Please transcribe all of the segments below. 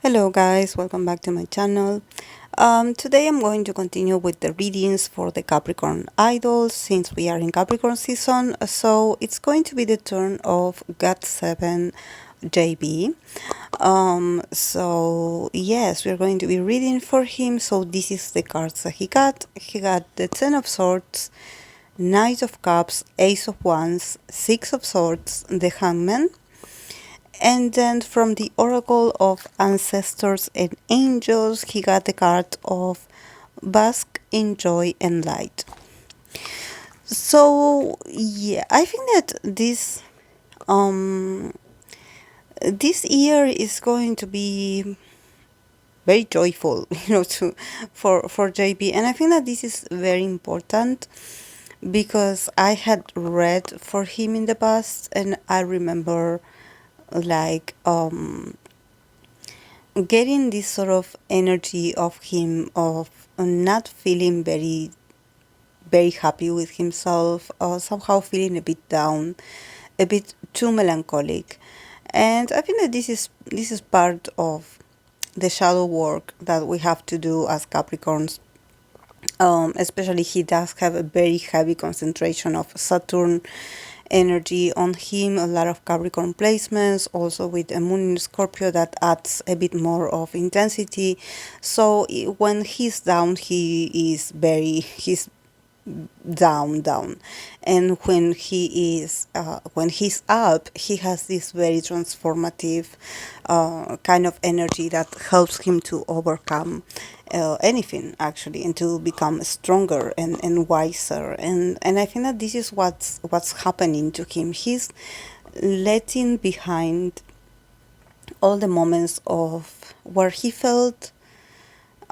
Hello guys, welcome back to my channel. Today I'm going to continue with the readings for the Capricorn idols since we are in Capricorn season. So it's going to be the turn of GOT7 JB. So yes, we're going to be reading for him. So this is the cards that he got. He got the Ten of Swords, Knight of Cups, Ace of Wands, Six of Swords, the Hangman. And then from the Oracle of Ancestors and Angels, he got the card of Bask in Joy and Light. So yeah, I think that this year is going to be very joyful, for JB, and I think that this is very important because I had read for him in the past, and I remember like getting this sort of energy of him of not feeling very happy with himself, or somehow feeling a bit down, a bit too melancholic. And I think that this is part of the shadow work that we have to do as Capricorns. Especially he does have a very heavy concentration of Saturn energy on him, a lot of Capricorn placements, also with a moon in Scorpio that adds a bit more of intensity. So when he's down, he's down, and when he's up, he has this very transformative kind of energy that helps him to overcome anything, actually, and to become stronger and wiser. And I think that this is what's happening to him. He's letting behind all the moments of where he felt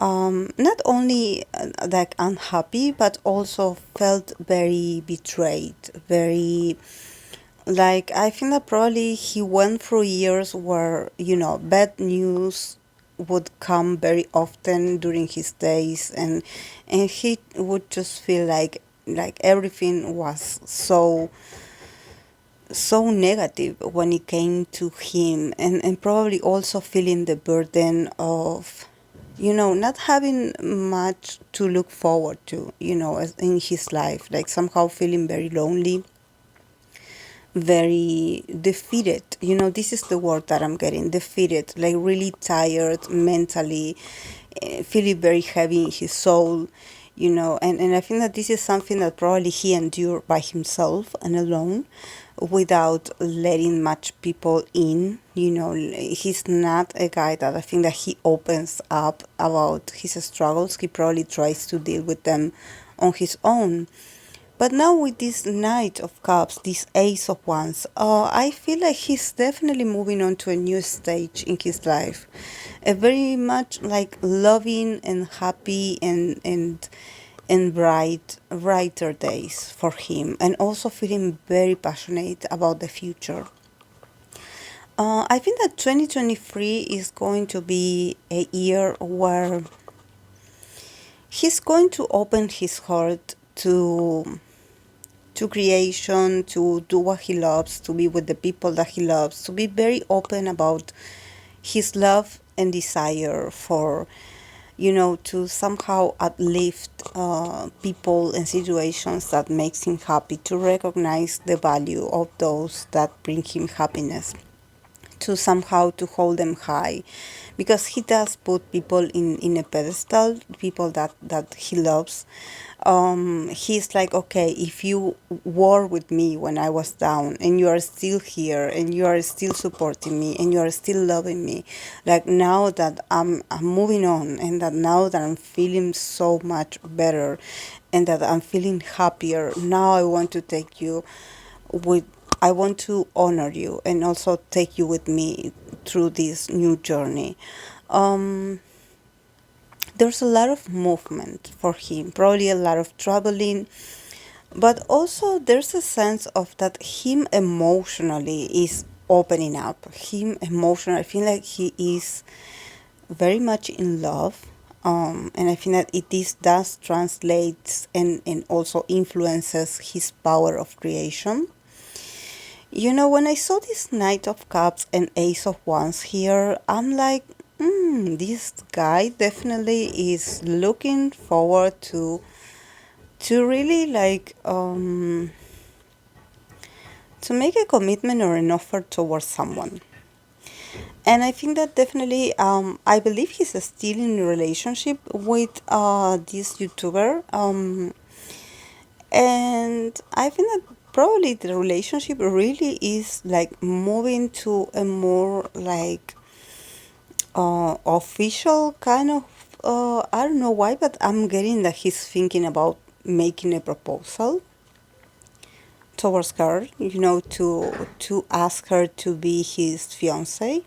not only like unhappy, but also felt very betrayed, very, like, I think that probably he went through years where, bad news would come very often during his days, and he would just feel like everything was so negative when it came to him, and probably also feeling the burden of not having much to look forward to, in his life, like somehow feeling very lonely, very defeated. This is the word that I'm getting, defeated, like really tired mentally, feeling very heavy in his soul, and I think that this is something that probably he endured by himself and alone, without letting much people in. He's not a guy that I think that he opens up about his struggles. He probably tries to deal with them on his own. But now with this Knight of Cups, this Ace of Wands, I feel like he's definitely moving on to a new stage in his life. A very much like loving and happy and brighter days for him, and also feeling very passionate about the future. I think that 2023 is going to be a year where he's going to open his heart to creation, to do what he loves, to be with the people that he loves, to be very open about his love and desire for, to somehow uplift people and situations that makes him happy, to recognize the value of those that bring him happiness, to somehow to hold them high, because he does put people in a pedestal, people that he loves. He's like, okay, if you were with me when I was down, and you are still here, and you are still supporting me, and you are still loving me, like now that I'm moving on, and that now that I'm feeling so much better, and that I'm feeling happier, now I want to take you with I want to honor you and also take you with me through this new journey. Um, there's a lot of movement for him, probably a lot of traveling, but also there's a sense of that him emotionally is opening up. Him emotionally, I feel like he is very much in love. And I think that this does translate and also influences his power of creation. When I saw this Knight of Cups and Ace of Wands here, I'm like, This guy definitely is looking forward to really like to make a commitment or an offer towards someone. And I think that definitely, I believe he's still in a relationship with this YouTuber. And I think that probably the relationship really is like moving to a more like official kind of. I don't know why, but I'm getting that he's thinking about making a proposal towards her, to ask her to be his fiance.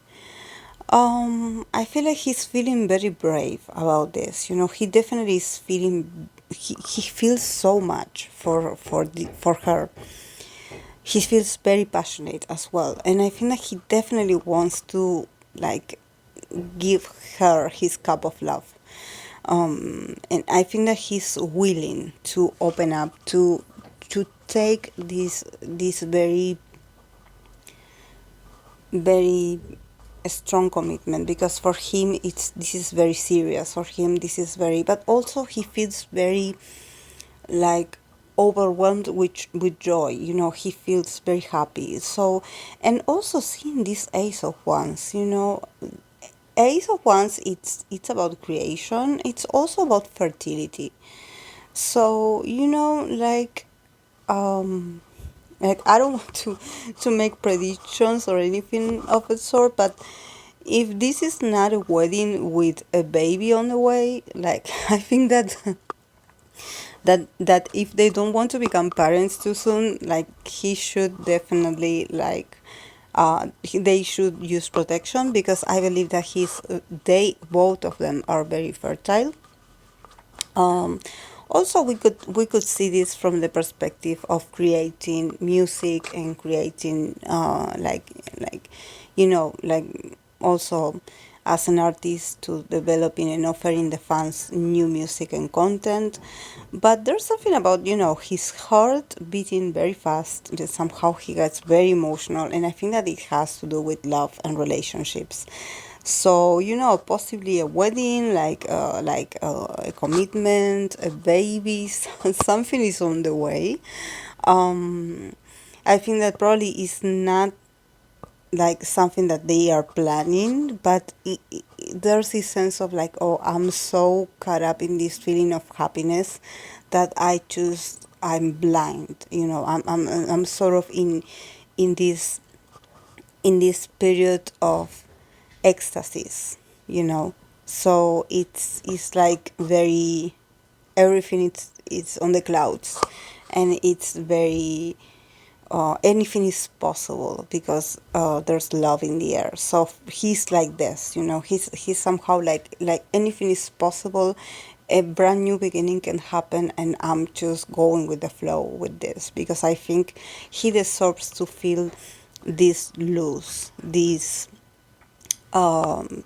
I feel like he's feeling very brave about this. He definitely is feeling. He feels so much for her. He feels very passionate as well, and I think that he definitely wants to like give her his cup of love. And I think that he's willing to open up to take this very strong commitment, because for him this is very serious. For him this is very, but also he feels very like overwhelmed with joy. He feels very happy. So, and also seeing this Ace of Wands, Ace of Wands, it's about creation. It's also about fertility. So, um like, I don't want to make predictions or anything of the sort, but if this is not a wedding with a baby on the way, like, I think that if they don't want to become parents too soon, like, he should definitely like they should use protection, because I believe that they both of them are very fertile. um, Also, we could see this from the perspective of creating music and creating like like also as an artist, to developing and offering the fans new music and content. But there's something about his heart beating very fast, that somehow he gets very emotional, and I think that it has to do with love and relationships. So, possibly a wedding, a commitment, a baby, something is on the way. Um, I think that probably is not like something that they are planning, but there's this sense of like, oh, I'm so caught up in this feeling of happiness that I'm blind. I'm sort of in this in this period of ecstasies, you know. So it's like very, everything it's on the clouds, and it's very anything is possible, because there's love in the air. So he's like this, he's somehow like anything is possible. A brand new beginning can happen, and I'm just going with the flow with this, because I think he deserves to feel this loose, um,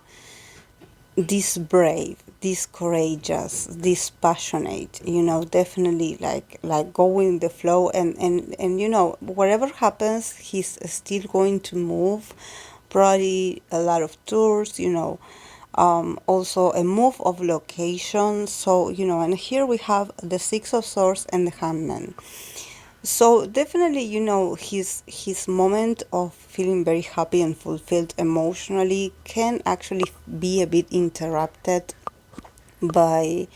this brave, this courageous, this passionate, definitely like going with the flow, and whatever happens, he's still going to move, probably a lot of tours, also a move of location. So, and here we have the Six of Swords and the Hangman. So definitely, his moment of feeling very happy and fulfilled emotionally can actually be a bit interrupted by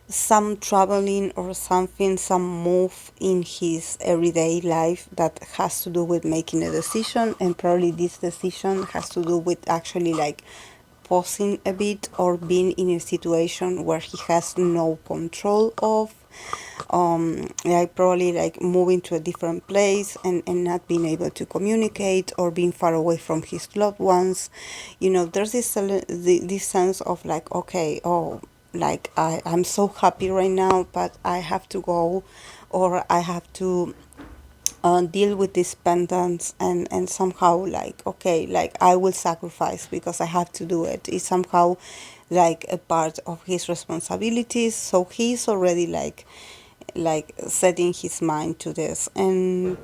some traveling or something, some move in his everyday life that has to do with making a decision, and probably this decision has to do with actually like pausing a bit, or being in a situation where he has no control of, like probably like moving to a different place, and not being able to communicate, or being far away from his loved ones. There's this sense of like, okay, oh, like I'm so happy right now, but I have to go, or I have to deal with this pendants, and somehow like, okay, like I will sacrifice because I have to do it. It's somehow like a part of his responsibilities. So he's already like setting his mind to this. And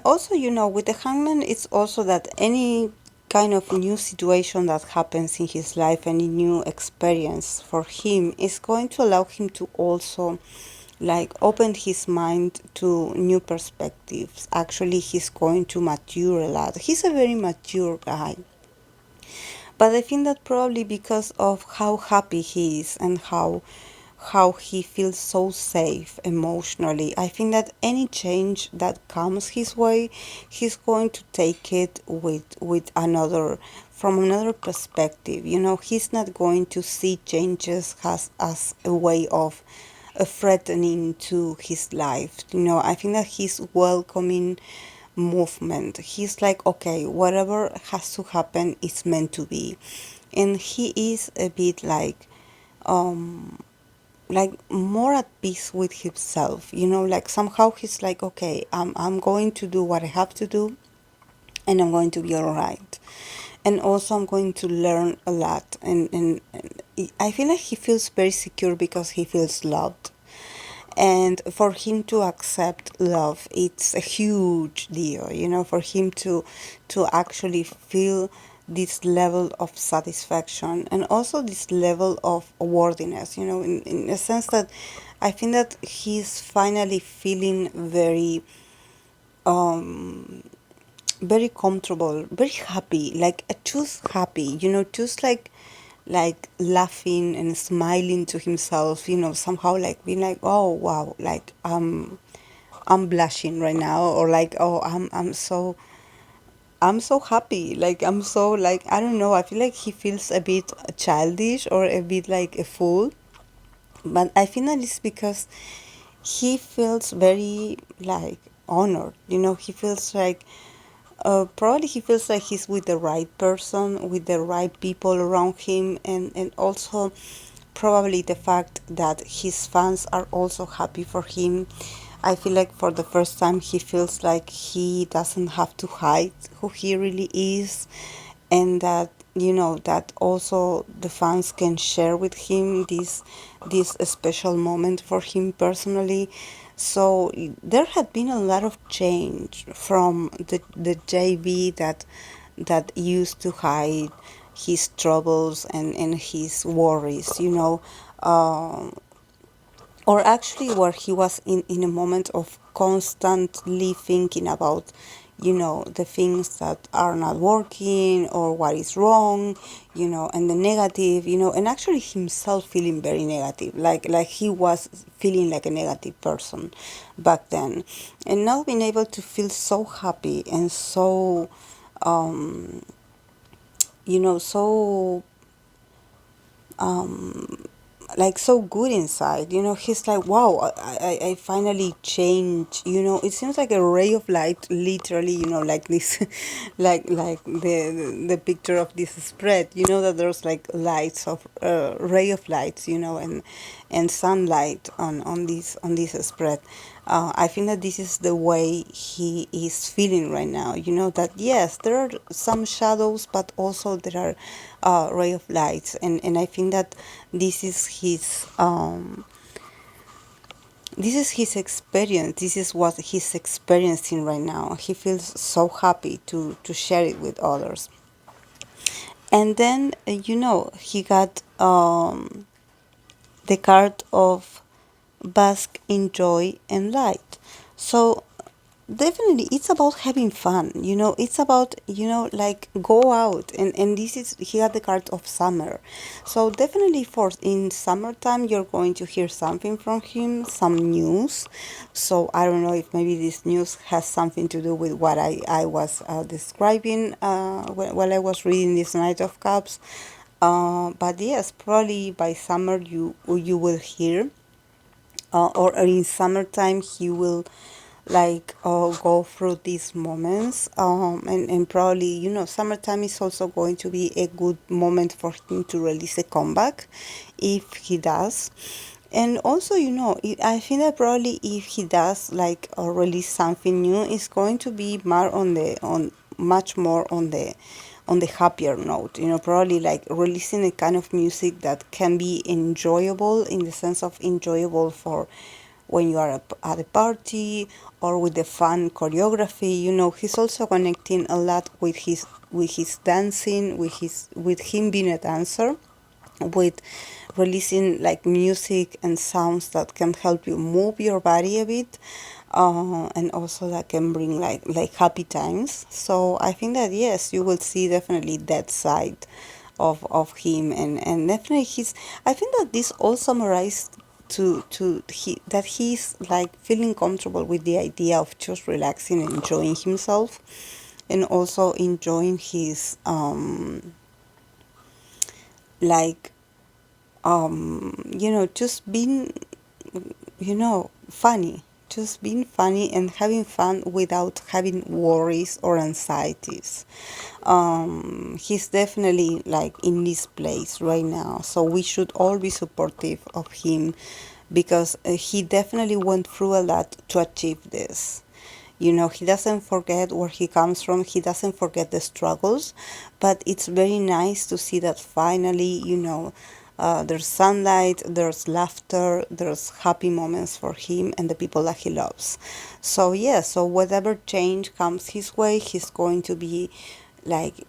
also, with the Hangman, it's also that any kind of new situation that happens in his life, any new experience for him, is going to allow him to also like open his mind to new perspectives. Actually, he's going to mature a lot. He's a very mature guy. But I think that probably because of how happy he is and how he feels so safe emotionally, I think that any change that comes his way, he's going to take it with another, from another perspective. You know, he's not going to see changes as a way of threatening to his life. You know, I think that he's welcoming movement. He's like, okay, whatever has to happen is meant to be. And he is a bit like more at peace with himself, you know, like somehow he's like, okay, I'm going to do what I have to do, and I'm going to be all right. And also I'm going to learn a lot, and I feel like he feels very secure because he feels loved. And for him to accept love, it's a huge deal, you know, for him to actually feel this level of satisfaction and also this level of worthiness, you know, in a sense that I think that he's finally feeling very um very comfortable, very happy, like just happy, you know, just like laughing and smiling to himself, you know, somehow like being like, oh wow, like I'm blushing right now, or like, oh, I'm so happy, like I'm so like, I don't know, I feel like he feels a bit childish or a bit like a fool. But I think that it's because he feels very like honored, you know, he feels like probably he feels like he's with the right person, with the right people around him, and also probably the fact that his fans are also happy for him. I feel like for the first time he feels like he doesn't have to hide who he really is, and that, you know, that also the fans can share with him this special moment for him personally. So there had been a lot of change from the JB that used to hide his troubles and his worries, you know, or actually where he was in a moment of constantly thinking about, you know, the things that are not working or what is wrong, you know, and the negative, you know, and actually himself feeling very negative, like he was feeling like a negative person back then. And now being able to feel so happy and so you know, so like so good inside, you know, he's like, wow, I finally changed, you know, it seems like a ray of light, literally, you know, like this like the picture of this spread, you know, that there's like lights of ray of lights, you know, and sunlight on this spread. I think that this is the way he is feeling right now. You know that yes, there are some shadows, but also there are ray of lights, and I think that this is his this is his experience. This is what he's experiencing right now. He feels so happy to share it with others. And then you know, he got the card of bask in joy and light. So definitely it's about having fun, you know, it's about, you know, like go out, and this is, he had the card of summer. So definitely for in summertime you're going to hear something from him, some news. So I don't know if maybe this news has something to do with what I was describing while I was reading this Knight of Cups. But yes, probably by summer you will hear, or in summertime he will like go through these moments, and probably, you know, summertime is also going to be a good moment for him to release a comeback if he does. And also, you know, I think that probably if he does like release something new, it's going to be more on the on much more on the happier note, you know, probably like releasing a kind of music that can be enjoyable, in the sense of enjoyable when you are at a party or with the fun choreography. He's also connecting a lot with his dancing, with him being a dancer, with releasing like music and sounds that can help you move your body a bit, and also that can bring like happy times. So I think that yes, you will see definitely that side of him, and definitely he's, I think that this all summarized that he's like feeling comfortable with the idea of just relaxing and enjoying himself, and also enjoying his like just being, funny, just being funny and having fun without having worries or anxieties. He's definitely like in this place right now, so we should all be supportive of him, because he definitely went through a lot to achieve this. He doesn't forget where he comes from, he doesn't forget the struggles, but it's very nice to see that finally, there's sunlight, there's laughter, there's happy moments for him and the people that he loves. So, yeah, so whatever change comes his way, he's going to be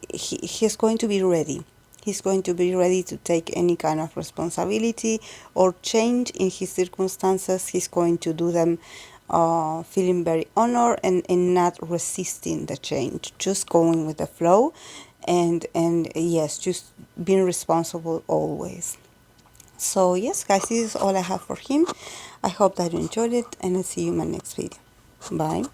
he's going to be ready. He's going to be ready to take any kind of responsibility or change in his circumstances. He's going to do them feeling very honored, and not resisting the change, just going with the flow, and yes, just being responsible always. So yes, guys, this is all I have for him. I hope that you enjoyed it, and I'll see you in my next video. Bye.